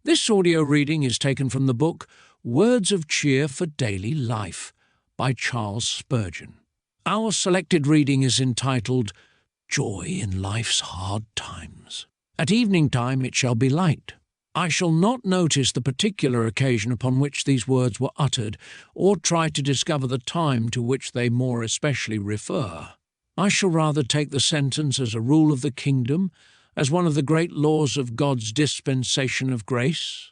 This audio reading is taken from the book Words of Cheer for Daily Life by Charles Spurgeon. Our selected reading is entitled Joy in Life's Hard Times. At evening time it shall be light. I shall not notice the particular occasion upon which these words were uttered, or try to discover the time to which they more especially refer. I shall rather take the sentence as a rule of the kingdom, as one of the great laws of God's dispensation of grace,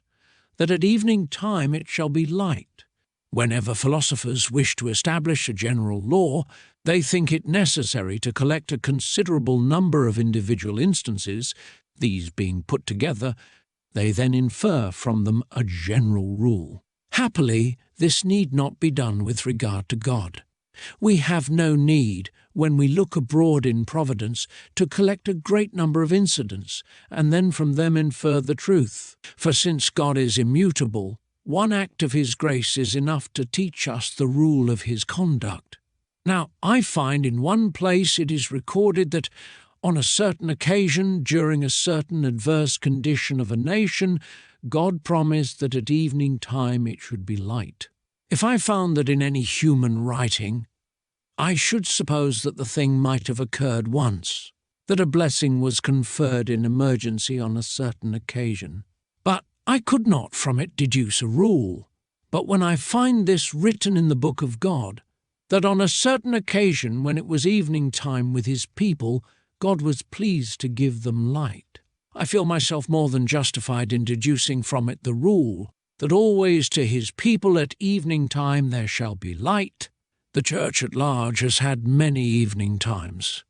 that at evening time it shall be light. Whenever philosophers wish to establish a general law, they think it necessary to collect a considerable number of individual instances. These being put together, they then infer from them a general rule. Happily, this need not be done with regard to God. We have no need, when we look abroad in providence, to collect a great number of incidents, and then from them infer the truth. For since God is immutable, one act of His grace is enough to teach us the rule of His conduct. Now, I find in one place it is recorded that on a certain occasion, during a certain adverse condition of a nation, God promised that at evening time it should be light. If I found that in any human writing, I should suppose that the thing might have occurred once, that a blessing was conferred in emergency on a certain occasion. But I could not from it deduce a rule. But when I find this written in the book of God, that on a certain occasion when it was evening time with His people, God was pleased to give them light, I feel myself more than justified in deducing from it the rule that always to His people at evening time there shall be light. The Church at large has had many evening times.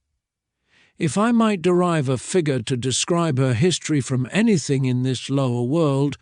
If I might derive a figure to describe her history from anything in this lower world,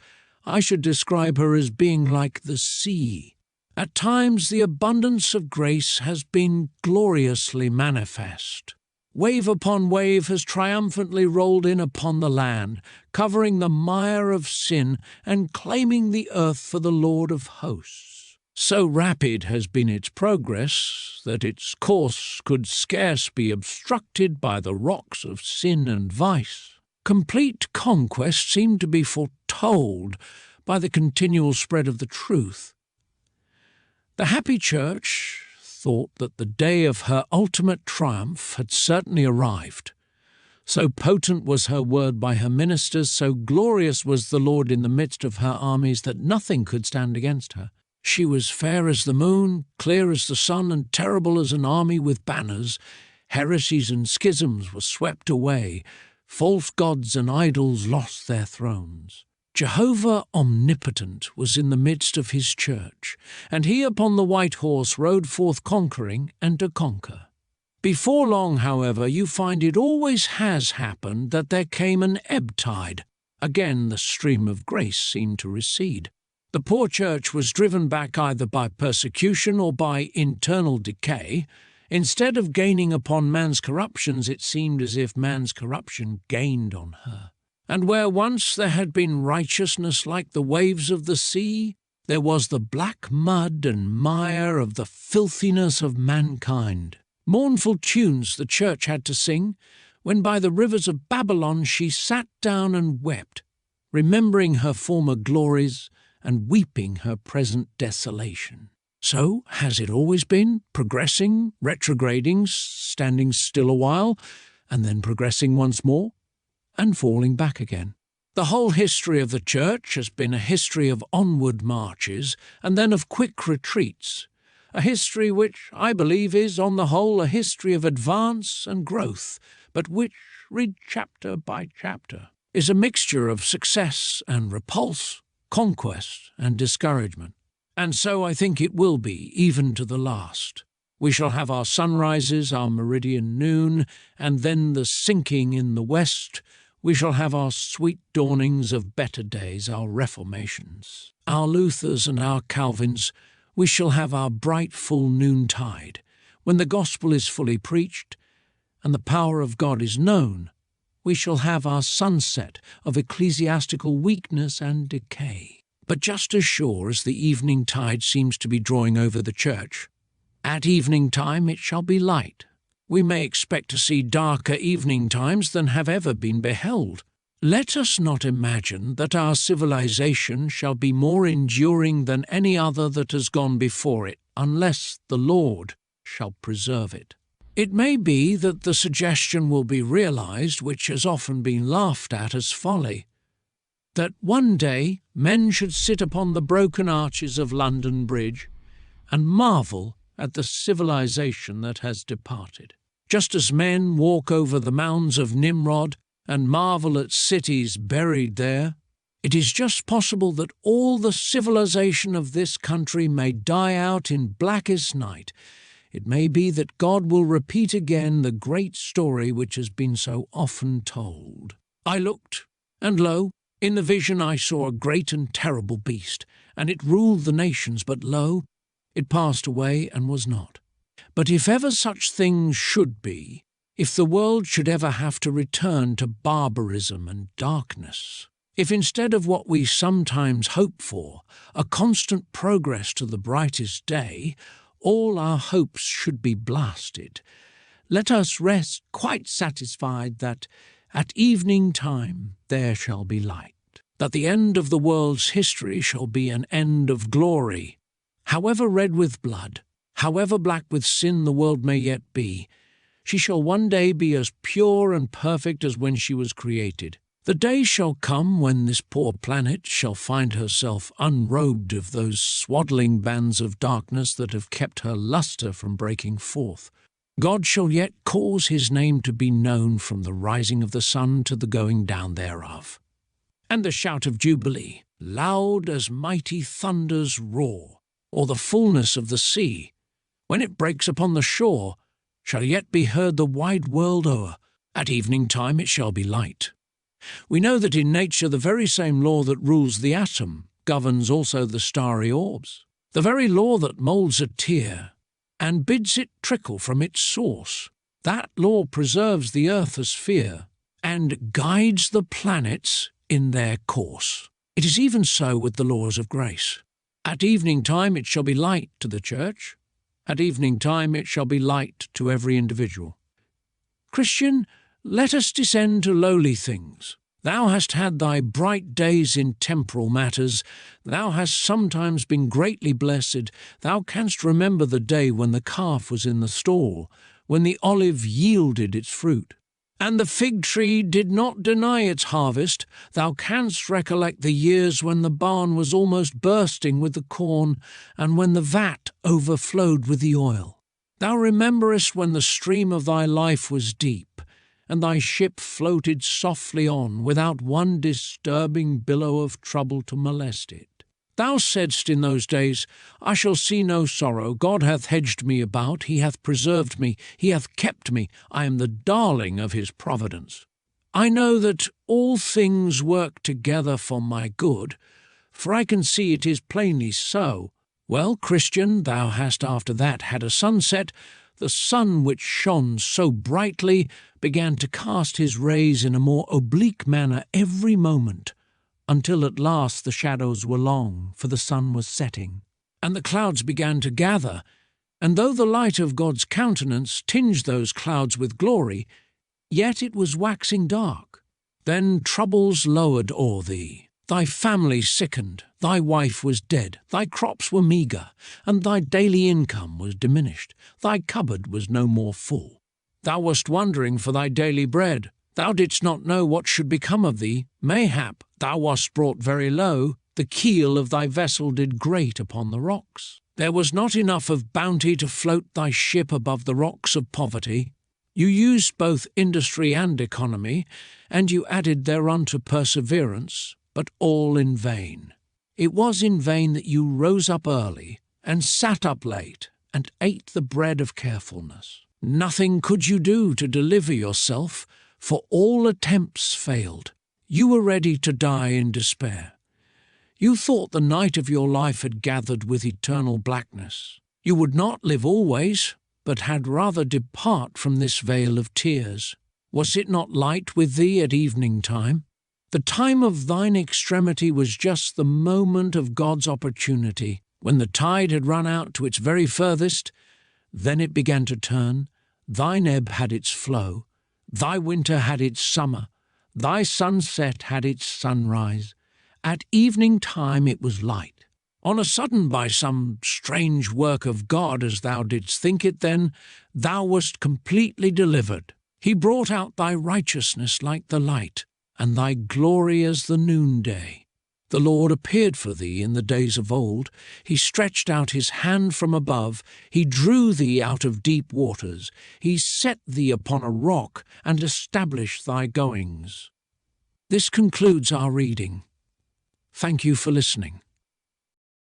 I should describe her as being like the sea. At times the abundance of grace has been gloriously manifest. Wave upon wave has triumphantly rolled in upon the land, covering the mire of sin and claiming the earth for the Lord of hosts. So rapid has been its progress that its course could scarce be obstructed by the rocks of sin and vice. Complete conquest seemed to be foretold by the continual spread of the truth. The happy Church thought that the day of her ultimate triumph had certainly arrived. So potent was her word by her ministers, so glorious was the Lord in the midst of her armies, that nothing could stand against her. She was fair as the moon, clear as the sun, and terrible as an army with banners. Heresies and schisms were swept away. False gods and idols lost their thrones. Jehovah omnipotent was in the midst of His church, and He upon the white horse rode forth conquering and to conquer. Before long, however, you find it always has happened that there came an ebb tide. Again the stream of grace seemed to recede. The poor Church was driven back either by persecution or by internal decay. Instead of gaining upon man's corruptions, it seemed as if man's corruption gained on her. And where once there had been righteousness like the waves of the sea, there was the black mud and mire of the filthiness of mankind. Mournful tunes the Church had to sing, when by the rivers of Babylon she sat down and wept, remembering her former glories and weeping her present desolation. So has it always been, progressing, retrograding, standing still a while, and then progressing once more, and falling back again. The whole history of the Church has been a history of onward marches and then of quick retreats, a history which, I believe, is, on the whole, a history of advance and growth, but which, read chapter by chapter, is a mixture of success and repulse, conquest and discouragement. And so I think it will be, even to the last. We shall have our sunrises, our meridian noon, and then the sinking in the west. We shall have our sweet dawnings of better days, our reformations, our Luthers and our Calvins. We shall have our bright full noontide, when the gospel is fully preached and the power of God is known. We shall have our sunset of ecclesiastical weakness and decay. But just as sure as the evening tide seems to be drawing over the Church, at evening time it shall be light. We may expect to see darker evening times than have ever been beheld. Let us not imagine that our civilization shall be more enduring than any other that has gone before it, unless the Lord shall preserve it. It may be that the suggestion will be realized, which has often been laughed at as folly, that one day men should sit upon the broken arches of London Bridge and marvel at the civilization that has departed. Just as men walk over the mounds of Nimrod and marvel at cities buried there, it is just possible that all the civilization of this country may die out in blackest night. It may be that God will repeat again the great story which has been so often told. I looked, and lo, in the vision I saw a great and terrible beast, and it ruled the nations, but lo, it passed away and was not. But if ever such things should be, if the world should ever have to return to barbarism and darkness, if instead of what we sometimes hope for, a constant progress to the brightest day, all our hopes should be blasted, let us rest quite satisfied that at evening time there shall be light, that the end of the world's history shall be an end of glory. However red with blood, however black with sin the world may yet be, she shall one day be as pure and perfect as when she was created. The day shall come when this poor planet shall find herself unrobed of those swaddling bands of darkness that have kept her lustre from breaking forth. God shall yet cause his name to be known from the rising of the sun to the going down thereof. And the shout of jubilee, loud as mighty thunders roar, or the fullness of the sea, when it breaks upon the shore, shall yet be heard the wide world o'er. At evening time it shall be light. We know that in nature the very same law that rules the atom governs also the starry orbs. The very law that moulds a tear and bids it trickle from its source, that law preserves the earthosphere and guides the planets in their course. It is even so with the laws of grace. At evening time it shall be light to the church. At evening time it shall be light to every individual. Christian, let us descend to lowly things. Thou hast had thy bright days in temporal matters. Thou hast sometimes been greatly blessed. Thou canst remember the day when the calf was in the stall, when the olive yielded its fruit, and the fig tree did not deny its harvest. Thou canst recollect the years when the barn was almost bursting with the corn, and when the vat overflowed with the oil. Thou rememberest when the stream of thy life was deep, and thy ship floated softly on, without one disturbing billow of trouble to molest it. Thou saidst in those days, I shall see no sorrow. God hath hedged me about, he hath preserved me, he hath kept me, I am the darling of his providence. I know that all things work together for my good, for I can see it is plainly so. Well, Christian, thou hast after that had a sunset. The sun which shone so brightly began to cast his rays in a more oblique manner every moment, until at last the shadows were long, for the sun was setting, and the clouds began to gather, and though the light of God's countenance tinged those clouds with glory, yet it was waxing dark. Then troubles lowered o'er thee. Thy family sickened, thy wife was dead, thy crops were meagre, and thy daily income was diminished. Thy cupboard was no more full. Thou wast wondering for thy daily bread. Thou didst not know what should become of thee. Mayhap thou wast brought very low. The keel of thy vessel did grate upon the rocks. There was not enough of bounty to float thy ship above the rocks of poverty. You used both industry and economy, and you added thereunto perseverance, but all in vain. It was in vain that you rose up early, and sat up late, and ate the bread of carefulness. Nothing could you do to deliver yourself, for all attempts failed. You were ready to die in despair. You thought the night of your life had gathered with eternal blackness. You would not live always, but had rather depart from this vale of tears. Was it not light with thee at evening time? The time of thine extremity was just the moment of God's opportunity. When the tide had run out to its very furthest, then it began to turn. Thine ebb had its flow. Thy winter had its summer. Thy sunset had its sunrise. At evening time it was light. On a sudden, by some strange work of God, as thou didst think it then, thou wast completely delivered. He brought out thy righteousness like the light, and thy glory as the noonday. The Lord appeared for thee in the days of old. He stretched out his hand from above. He drew thee out of deep waters. He set thee upon a rock and established thy goings. This concludes our reading. Thank you for listening.